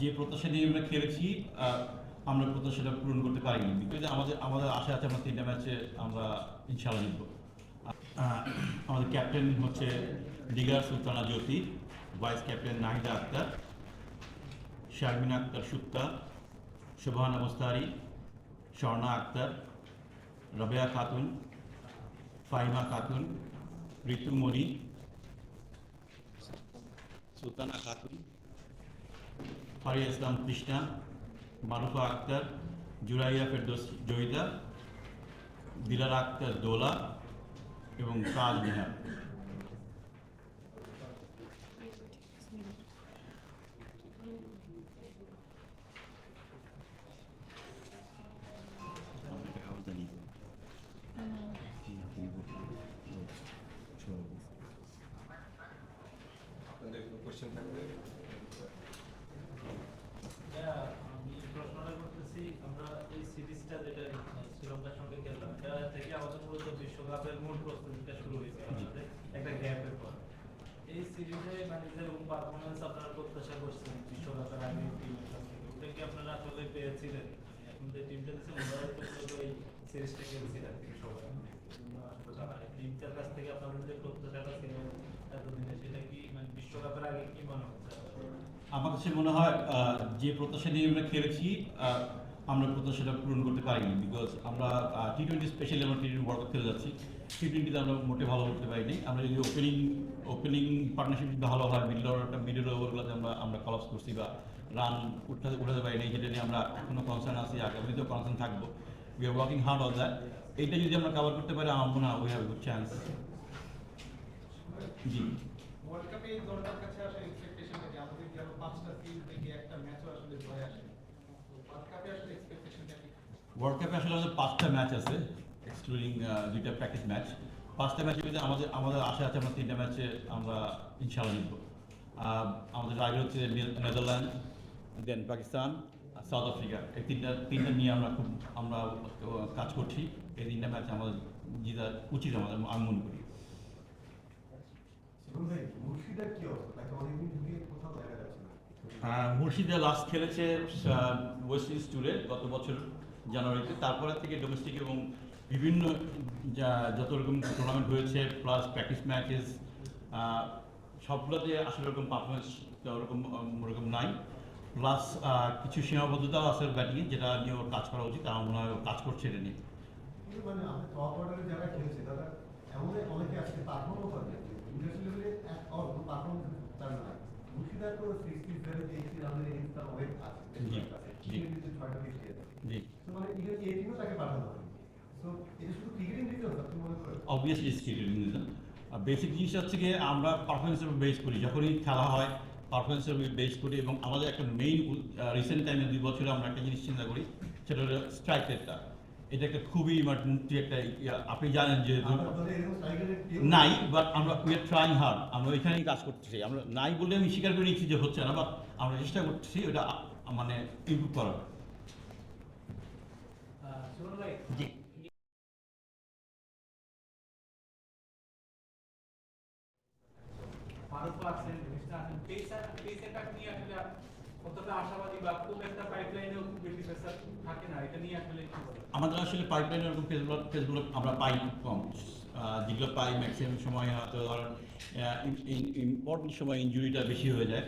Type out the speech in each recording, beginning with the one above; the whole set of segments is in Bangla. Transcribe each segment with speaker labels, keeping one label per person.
Speaker 1: যে প্রত্যাশা নিয়ে আমরা খেলেছি আমরা প্রত্যাশাটা পূরণ করতে পারিনি। বিকজ আমাদের আশা আছে আমরা 3টা ম্যাচে আমরা ইনশাআল্লাহ জিতব। আমাদের ক্যাপ্টেন হচ্ছে দিগার সুলতানা জ্যোতি, ভাইস ক্যাপ্টেন নাহিদা আক্তার, শারমিনা আক্তার সুক্তা, শোভানা মোস্তারি, স্বর্ণা আক্তার, রবেয়া খাতুন, ফাহিমা খাতুন, ঋতু মনি, সুলতানা খাতুন, ফারিয়া ইসলাম কৃষ্ণা, মারুফা আক্তার, জুরাইয়া ফেরদৌস জয়িদা, দিলারা আক্তার দোলা এবং কাজ নেহার।
Speaker 2: আমি প্রশ্নটা করতেছি, আমরা এই সিরিজটা যেটা শ্রীলঙ্কার সঙ্গে খেললাম, এটা থেকে আমাদের মূলত বিশ্বকাপের মূল প্রস্তুতিটা শুরু হয়েছে আমাদের একটা গ্যাপের পর। এই সিরিজে মানে যেরকম পারফরমেন্স আপনারা প্রত্যাশা করছেন বিশ্বকাপের আগে টিমের সঙ্গে, ওটা কি আপনারা আসলে পেয়েছিলেন? এখন যে টিমটা দিচ্ছেন ওনারাই তো এই সিরিজটা খেলছিলেন সবাই, টিমটার কাছ থেকে আপনাদের যে প্রত্যাশাটা ছিল এতদিনে, সেটা কি মানে বিশ্বকাপের আগে কি মনে হচ্ছে?
Speaker 1: আমার কাছে মনে হয় যে প্রত্যাশা নিয়ে আমরা খেলেছি আমরা প্রত্যাশাটা পূরণ করতে পারিনি। বিকজ আমরা T20 স্পেশালি আমরা T20 ওয়ার্ল্ড কাপ খেলে যাচ্ছি, T20তে আমরা মোটে ভালো করতে পারিনি। আমরা যদি ওপেনিং পার্টনারশিপ ভালো হয়, মিডল ওভারগুলোতে আমরা কলাপস করছি বা রান উঠাতে পারিনি, যেটা নিয়ে আমরা এখনো কনসার্ন আছি, আগামীতেও কনসার্ন থাকবো। We are working hard on that. এইটা যদি আমরা কভার করতে পারি আমার মনে হয় we have good chance. G,
Speaker 3: world কাপে এই দলটার কাছে আসা এক্সপেকটেশন কি? আমাদের গেল 5টা সিরিজ থেকে একটা ম্যাচও আসলে জয় আসে। ওয়ার্ল্ড কাপে আসলে এক্সপেকটেশনটা কি?
Speaker 1: ওয়ার্ল্ড কাপে আসলে আমাদের 5টা ম্যাচ আছে, এক্সক্লুডিং 2টা প্র্যাকটিস ম্যাচ। 5টা ম্যাচের ভিতরে আমাদের আশা আছে আমরা 3টা ম্যাচে আমরা ইনশাআল্লাহ জিতব। আমাদের রাইভাল হচ্ছে নেদারল্যান্ড, দেন পাকিস্তান, সাউথ আফ্রিকা। এই তিনটা নিয়ে আমরা কাজ করছি। এই 3টা ম্যাচ আমাদের জিতা উচিত আমাদের, আমি মনে করি।
Speaker 3: মুর্শিদার কি অবস্থা? তাকে অনেকদিন থেকে কোথাও দেখা যাচ্ছে না।
Speaker 1: মুর্শিদা লাস্ট খেলেছে ওয়েস্ট ইন্ডিজ ট্যুরে গত বছর জানুয়ারিতে। তারপরে থেকে ডোমেস্টিক এবং বিভিন্ন যত রকম টুর্নামেন্ট হয়েছে প্লাস প্র্যাকটিস ম্যাচেস সবগুলোতে আসলে ওরকম পারফরমেন্স ওরকম নাই। প্লাস কিছু সীমাবদ্ধতাও আছে ব্যাটিংয়ে, যেটা নিয়ে ওর কাজ করা উচিত। আমার মনে হয় ও কাজ করছে এটা নিয়ে।
Speaker 3: কিন্তু মানে আমাদের টপ অর্ডারে যারা খেলছে তারা এমন অনেকে আজকে পারফর্মও করে ইন্টারন্যাশনাল লেভেলে এক অল্প পারফর্ম তার না। মুর্শিদার তো 60 রানের ইনিংস তার অনেক আছে।
Speaker 1: জি, জি।
Speaker 3: 6টা উইকেট দিয়েছে।
Speaker 1: জি,
Speaker 3: তো মানে এই টিমও তাকে পাঠানো হয়। সো এটা শুধু ক্রিকেটিং রিজন আপনি মনে করেন?
Speaker 1: Obviously skill reason. বেসিক জিনিসটা হচ্ছে গিয়ে আমরা পারফরমেন্সের উপর বেস করি, যখনই খেলা হয় পারফরমেন্সের উপর বেস করি। এবং আমাদের একটা মেইন রিসেন্ট টাইমে 2 বছরে আমরা একটা জিনিস চিন্তা করি, সেটা হলো স্ট্রাইক রেটটা। এটা একটা খুবই ইমার্জেন্সি একটা আপনি জানেন যে নাই, বাট আমরা উই আর ট্রাইং হার্ড, আমরা ওইখানেই কাজ করতেছি। আমরা নাই বলে আমি স্বীকার করে নিচ্ছি যে হচ্ছে না, বাট আমরা চেষ্টা করতেছি ওটা মানে ইমপ্রুভ করার।
Speaker 2: সুমন ভাই,
Speaker 1: জি,
Speaker 2: মারুফ আছেন, কৃষ্ণা আছেন, পেসারটা নিয়ে আসলে কতটা আশাবাদী বা খুব একটা পাইপলাইনেও খুব বেশি পেসার থাকে না, এটা নিয়ে আসলে কি বলেন?
Speaker 1: আমাদের আসলে পাইপলাইন এরকম পেজগুলো আমরা পাই কম। যেগুলো পাই ম্যাক্সিমাম সময় হয়তো ধরেন ইম্পর্টেন্ট সময় ইঞ্জুরিটা বেশি হয়ে যায়।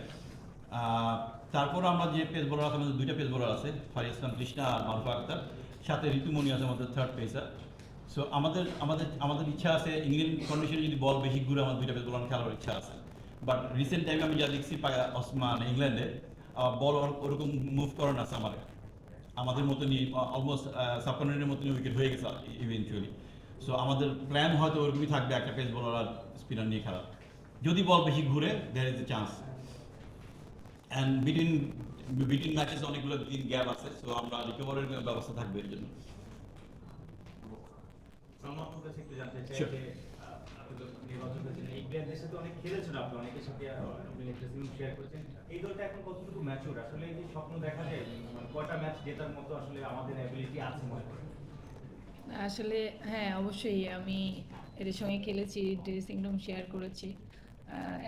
Speaker 1: তারপর আমরা যে পেস বোলার আছে, আমাদের 2টা পেস বোলার আছে, ফারিয়া ইসলাম কৃষ্ণা আর মারুফা আক্তার, সাথে ঋতুমণি আছে আমাদের থার্ড পেসার। সো আমাদের ইচ্ছা আছে ইংল্যান্ড কন্ডিশনে যদি বল বেশি ঘুরে আমাদের 2টা পেস বোলার খেলার ইচ্ছা আছে। বাট রিসেন্ট টাইমে আমি যা দেখছি ওসমান ইংল্যান্ডে বল ওরকম মুভ করানো আছে আমাদের মতনই, অলমোস্ট সাবকন্টিনেন্টের মতনই উইকেট হয়ে গেছে ইভেনচুয়ালি। সো আমাদের প্ল্যান হয়তো ওরকমই থাকবে, একটা পেস বোলার আর স্পিনার নিয়ে খেলা। যদি বল বেশি ঘুরে there is a chance. And between matches অনেকগুলো দিন গ্যাপ আছে, সো আমরা রিকভারের ব্যবস্থা থাকবে এর জন্য।
Speaker 2: আপনার কাছে একটু জানতে চাই
Speaker 1: Sure.
Speaker 2: যে আপনি তো নির্বাচন করেছেন, ইংল্যান্ডের সাথে অনেক খেলেছেন, আপনি অনেকের সাথে আপনি একটা সিরিজ শেয়ার করেছেন। এই দলটা এখন কতটুকু ম্যাচুর? আসলে এই যে স্বপ্ন দেখা যায়, মানে কয়টা ম্যাচ জেতার মতো আসলে আমাদের অ্যাবিলিটি আছে মনে করেন?
Speaker 4: আসলে হ্যাঁ, অবশ্যই আমি এদের সঙ্গে খেলেছি, ড্রেসিং রুম শেয়ার করেছি।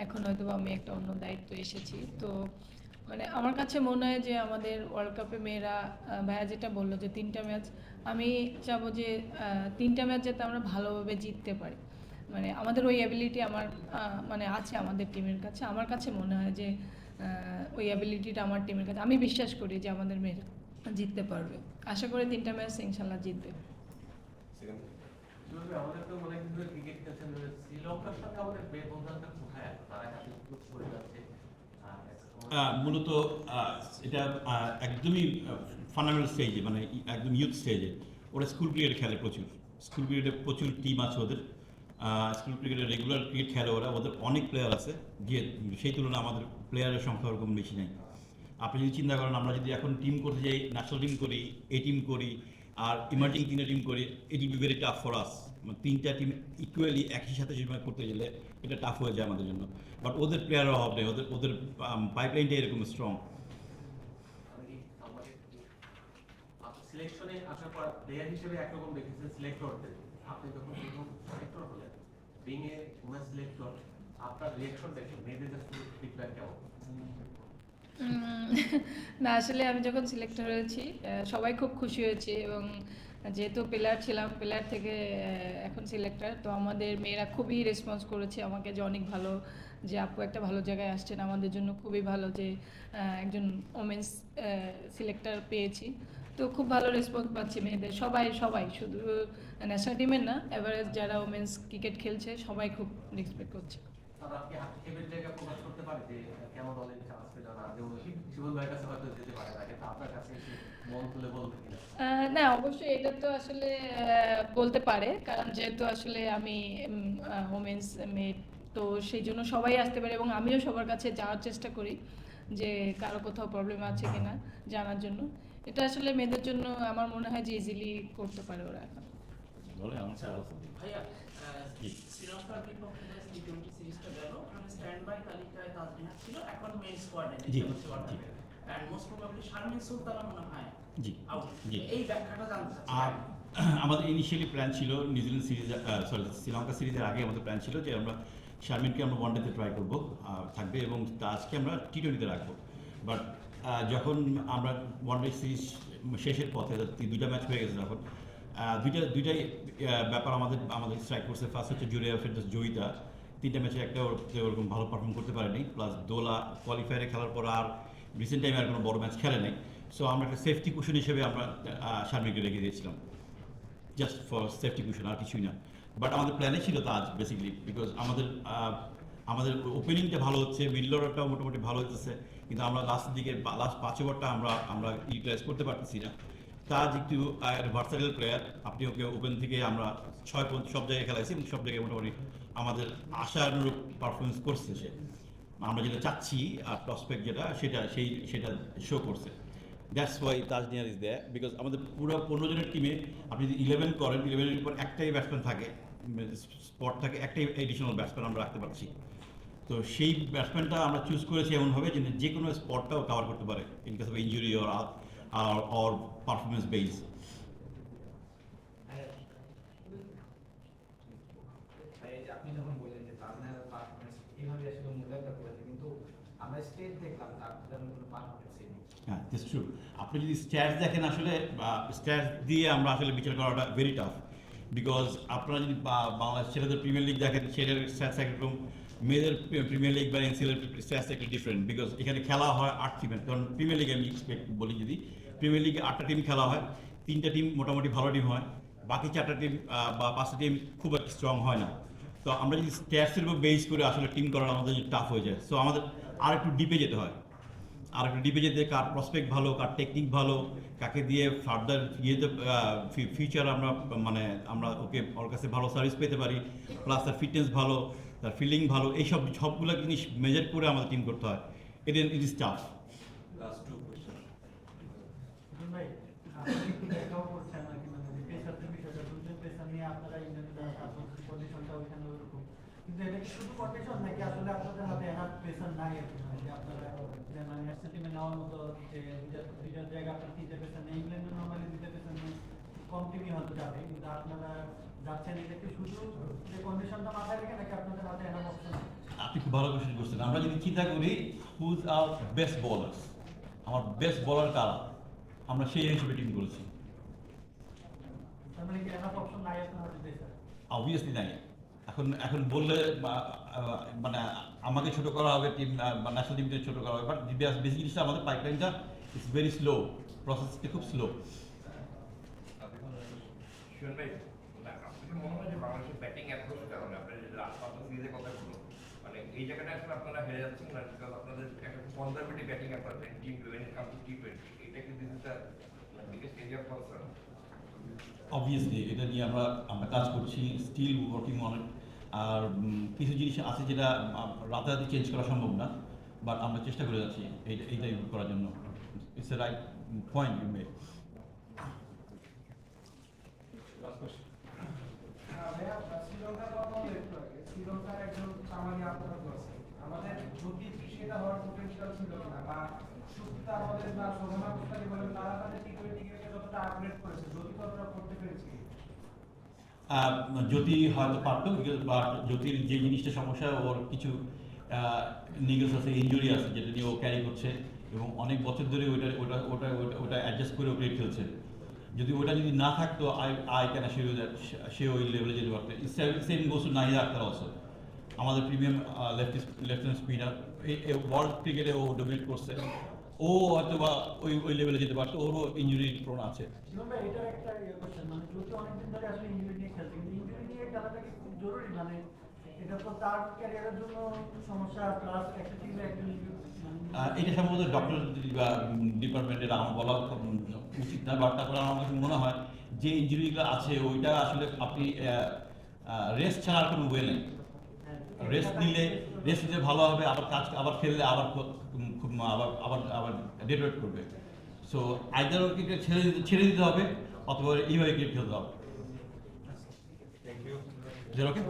Speaker 4: এখন হয়তো আমি একটা অন্য দায়িত্ব এসেছি, তো মানে আমার কাছে মনে হয় যে আমাদের ওয়ার্ল্ড কাপে মেয়েরা ভাইয়া যেটা বললো যে 3টা ম্যাচ, আমি চাবো যে 3টা ম্যাচ যাতে আমরা ভালোভাবে জিততে পারি। মানে আমাদের ওই অ্যাবিলিটি আমার মানে আছে আমাদের টিমের কাছে। আমার কাছে মনে হয় যে ওই অ্যাবিলিটিটা আমার টিমের কাছে, আমি বিশ্বাস করি যে আমাদের মেয়েরা জিততে পারবে। আশা করি 3টা ম্যাচ ইনশাল্লাহ জিতবে।
Speaker 2: আমাদের তো অনেক দিন ধরে ক্রিকেট খেলছেন, শ্রীলঙ্কার সঙ্গে আমাদের বন্ধুত্ব কোথায় আছে? তারা কাছে খুব করে যাচ্ছে।
Speaker 1: মূলত এটা একদমই ফান্ডামেন্টাল স্টেজে, মানে একদম ইউথ স্টেজে। ওরা স্কুল ক্রিকেট খেলে প্রচুর, স্কুল ক্রিকেটে প্রচুর টিম আছে ওদের। স্কুল ক্রিকেটে রেগুলার ক্রিকেট খেলে ওরা, ওদের অনেক প্লেয়ার আছে, যে সেই তুলনায় আমাদের প্লেয়ারের সংখ্যা ওরকম বেশি নেই। আপনি যদি চিন্তা করেন, আমরা যদি এখন টিম করতে যাই, ন্যাশনাল টিম করি, এ টিম করি, আর ইমার্জিং 3টা টিম করি, it will be very tough for us. 3টা টিম ইকুয়ালি একই সাথে যদি করতে গেলে এটা টাফ হয়ে যায় আমাদের জন্য। বাট ওদের প্লেয়ারের অভাব নেই, ওদের ওদের পাইপলাইনটা এরকম স্ট্রং।
Speaker 2: সিলেকশনে আসার পর প্লেয়ার হিসেবে একরকম দেখেছেন সিলেক্টরদের, আপনি যখন সিলেক্টর হলেন, বিং এ উমেন সিলেক্টর, আপনার রিঅ্যাকশন দেখে মেয়েদের কাছে ফিডব্যাক কেমন?
Speaker 4: না আসলে আমি যখন সিলেক্টর হয়েছি সবাই খুব খুশি হয়েছে, এবং যেহেতু প্লেয়ার ছিলাম, প্লেয়ার থেকে এখন সিলেক্টর, তো আমাদের মেয়েরা খুবই রেসপন্স করেছে আমাকে, যে অনেক ভালো, যে আপু একটা ভালো জায়গায় আসছেন, আমাদের জন্য খুবই ভালো যে একজন ওমেন্স সিলেক্টর পেয়েছি। তো খুব ভালো রেসপন্স পাচ্ছি মেয়েদের, সবাই সবাই, শুধু ন্যাশনাল টিমের না, এভারেজ যারা ওমেন্স ক্রিকেট খেলছে সবাই খুব রেসপেক্ট করছে।
Speaker 2: তারা কি আক্ষেপের জায়গা প্রকাশ করতে পারে যে কেন দলের চান্স পেল না? যেমন শিবন ভাইয়ের কাছে হয়তো যেতে পারে না, কিন্তু আপনার কাছে এসে মন খুলে বলবে কিনা?
Speaker 4: না অবশ্যই এটা তো আসলে বলতে পারে, কারণ যেহেতু আসলে আমি ওমেন্স মেয়ে, তো সেই জন্য সবাই আসতে পারে, এবং আমিও সবার কাছে যাওয়ার চেষ্টা করি যে কারো কোথাও প্রবলেম আছে কিনা জানার জন্য। এটা আসলে মেয়েদের জন্য আমার মনে হয় যে ইজিলি করতে পারে ওরা এখন।
Speaker 1: বলে আমার
Speaker 5: ভাইয়া, শ্রীলঙ্কার বিপক্ষে টি20 সিরিজটা গেল, ওখানে স্ট্যান্ড বাই তালিকায় তাজরিনা ছিল, এখন মেইন স্কোয়াডে
Speaker 1: জি,
Speaker 5: নেই, and most probably Sharmin Sultana মনে হয়
Speaker 1: জি
Speaker 5: আউট।
Speaker 1: জি।
Speaker 5: এই ব্যাখ্যাটা জানতে
Speaker 1: আর
Speaker 5: চাচ্ছি।
Speaker 1: আমাদের ইনিশিয়ালি প্ল্যান ছিল নিউজিল্যান্ড সিরিজ, সরি শ্রীলঙ্কা সিরিজের আগে আমাদের প্ল্যান ছিল যে আমরা শারমিনকে আমরা ওয়ানডেতে ট্রাই করবো, থাকবে, এবং আজকে আমরা টি20তে রাখবো। বাট যখন আমরা ওয়ানডে সিরিজ শেষের পথে 2টা ম্যাচ হয়ে গেছে, তখন দুইটাই ব্যাপার আমাদের আমাদের স্ট্রাইক করছে। ফার্স্ট হচ্ছে জুরিয়া ফেরদৌস জয়িতা, 3টা ম্যাচে একটা ওরকম ভালো পারফর্ম করতে পারেনি, প্লাস দোলা কোয়ালিফায়ারে খেলার পর আর রিসেন্ট টাইমে আর কোনো বড় ম্যাচ খেলে নাই। সো আমরা একটা সেফটি কুশন হিসেবে আমরা শারমিনকে রেখে দিয়েছিলাম, জাস্ট ফর সেফটি কুশন, আর কিছুই না। বাট আমাদের প্ল্যানে ছিল তাজ বেসিক্যালি, বিকজ আমাদের ওপেনিংটা ভালো হচ্ছে, মিডল অর্ডারটাও মোটামুটি ভালো হচ্ছে, কিন্তু আমরা লাস্টের দিকে লাস্ট 5 ওভারটা আমরা ইউটিলাইজ করতে পারতেছি না। তাজ একটু ভার্সাটাইল প্লেয়ার, আপনি ওকে ওপেন থেকে আমরা 6 পর্যন্ত সব জায়গায় খেলাইছি, এবং সব জায়গায় মোটামুটি আমাদের আশানুরূপ পারফরমেন্স করছে সে। আমরা যেটা চাচ্ছি আর প্রসপেক্ট যেটা সেটা শো করছে। That's why Taj Nehar is there, because আমাদের পুরো 15 জনের টিমে আপনি যদি 11 করেন, 11-এর উপর একটাই ব্যাটসম্যান থাকে, স্পট থাকে, একটাই এডিশনাল ব্যাটসম্যান আমরা রাখতে পারছি। তো সেই ব্যাটসম্যানটা আমরা চুজ করেছি এমনভাবে যে কোনো স্পটটাও কভার করতে পারে in case of injury or performance base.
Speaker 6: আপনি যখন বললেন যে তাজনার পারফরমেন্স এইভাবে আসলে মূল্যায়ন করেছে, কিন্তু আমরা স্টেট দেখলাম তার তেমন কোনো পারফরমেন্স নেই।
Speaker 1: হ্যাঁ, দিস ট্রু। আপনি যদি স্ট্যাটস দেখেন, আসলে স্ট্যাটস দিয়ে আমরা আসলে বিচার করাটা ভেরি টাফ, বিকজ আপনারা যদি বাংলাদেশ ছেলেদের প্রিমিয়ার লিগ দেখেন, সেটার স্ট্যাটস একরকম, মেয়েদের প্রিমিয়ার লিগ বা এনসিএলের স্ট্যাটস একটু ডিফারেন্ট, বিকজ এখানে খেলা হয় 8 টিমের। কারণ প্রিমিয়ার লিগে আমি এক্সপেক্ট বলি, যদি প্রিমিয়ার লিগে 8টা টিম খেলা হয়, 3টা টিম মোটামুটি ভালো টিম হয়, বাকি 4টা টিম বা 5টা টিম খুব একটা স্ট্রং হয় না। তো আমরা যদি স্ট্যাটসের উপর বেস করে আসলে টিম করাটা আমাদের টাফ হয়ে যায়। সো আমাদের আর একটু ডিপে যেতে হয়, আর একটু ডিপে যেতে, কার প্রসপেক্ট ভালো, কার টেকনিক ভালো, কাকে দিয়ে ফার্দার ফিউচার আমরা আমরা ওর কাছে ভালো সার্ভিস পেতে পারি, প্লাস তার ফিটনেস ভালো, তার ফিল্ডিং ভালো, এইসব সবগুলো জিনিস মেজার করে আমাদের টিম করতে হয়। It is tough.
Speaker 7: ভাই, আপনি একটু দেখাও করছেন নাকি, মানে যে পেশাদের বিষয়টা, দুজন পেশা নিয়ে আপনারা ইন্ডিয়ান কন্ডিশনটা ওইখানে ওরকম, কিন্তু এটা কি শুধু কন্ডিশন নাকি আসলে আপনাদের হাতে এনাফ পেশার নাই আর কি, মানে যে আপনারা মানে ন্যাশনাল টিমে নেওয়ার মতো যে দুইটার জায়গা আপনার 3টে পেশা নেই, ইংল্যান্ডে নর্মালি 2টে পেশা নেই, কম টিমই হয়তো যাবে, কিন্তু আপনারা যাচ্ছেন এটা কি শুধু যে কন্ডিশনটা মাথায় রেখে নাকি আপনাদের হাতে এনাফ অপশন?
Speaker 1: আপনি খুব ভালো কোশ্চেন করছেন। আমরা যদি চিন্তা করি হুজ আর বেস্ট বলার্স, আমার বেস্ট বলার কারা, আমরা সেই হিসেবে টিম করেছি।
Speaker 7: তার মানে কি এনাফ অপশন নাই আপনার হাতে পেসার?
Speaker 1: অবভিয়াসলি নাই। এখন এখন বললে মানে আমাকে ছোট করা হবে, টিম ন্যাশনাল টিমকে ছোট করা হবে, বাট বেসিক জিনিসটা আমাদের পাইপলাইনটা ইটস ভেরি স্লো, প্রসেসটা খুব স্লো।
Speaker 8: শুনুন ভাই, আপনার কি মনে হয় যে বাংলাদেশের ব্যাটিং অ্যাপ্রোচের কারণে আপনার যে লাস্ট পাঁচটা সিরিজের কথা বললো, মানে এই জায়গাটা আসলে আপনারা হেরে যাচ্ছেন না, বিকজ আপনাদের একটা conservative batting approach team to when it comes to টি20, এটা কি this is the biggest area of concern?
Speaker 1: Obviously এটা নিয়ে আমরা কাজ করছি, স্টিল ওয়ার্কিং অন ইট। আর কিছু জিনিস আছে যেটা রাতারাতি চেঞ্জ করা সম্ভব না, বাট আমরা চেষ্টা করে যাচ্ছি এইটা ইমপ্রুভ করার জন্য। It's a right point you made.
Speaker 9: ভাইয়া, শ্রীলঙ্কার কথা হলো একটু আগে। শ্রীলঙ্কার একজন সামারি আপাতত আছে। আমাদের যদি সেটা হওয়ার potential ছিল কিনা, বা সুস্থতা আমাদের বা শোভনা কোস্তারি বলেন, তারা তাদের টি-20 ক্রিকেটে যতটা আপগ্রেড করেছে, যদি ততটা করতে পেরেছে কি?
Speaker 1: জ্যোতি হয়তো পারতো, বা জ্যোতির যে জিনিসটা সমস্যা, ওর কিছু নিগেলস আছে, ইনজুরি আছে, যেটা নিয়ে ও ক্যারি করছে এবং অনেক বছর ধরে ওটা ওটা ওটা ওটা ওটা অ্যাডজাস্ট করে ক্রিকেট খেলছে। যদি ওটা যদি না থাকতো, I can assure you that সে ওই লেভেলে যেতে পারতো। Same goes to Nahid Akter also, আমাদের প্রিমিয়াম লেফট স্পিনার, এই ওয়ার্ল্ড ক্রিকেটে ও ডমিনেট করছে। ও হয়তো বা ওই লেভেলে যেতে পারতো, ওরও ইনজুরি প্রোন আছে।
Speaker 7: শিবম ভাই, এটার একটা কোশ্চেন, মানে যদি অনেকদিন ধরে আসলে ইনজুরি নিয়ে খেলছে, কিন্তু ইনজুরি নিয়ে খেলাটা কি খুব জরুরি? মানে এটা তো তার ক্যারিয়ারের জন্য সমস্যা, প্লাস একটা টিমে একটা
Speaker 1: এটা সম্ভবত ডক্টর বা ডিপার্টমেন্টের আমার বলা উচিত না, বাট তারপরে আমার কাছে মনে হয় যে ইঞ্জুরিগুলো আছে ওইটা আসলে আপনি রেস্ট ছাড়া আর কোনো ওয়ে নেই। রেস্ট নিলে ভালো হবে, আবার খেললে আবার খুব আবার ডেটোরেট করবে। সো আইদার ওর ক্রিকেট ছেড়ে দিতে হবে, অথবা এইভাবে ক্রিকেট খেলতে হবে।
Speaker 8: Thank you.
Speaker 1: ওকে।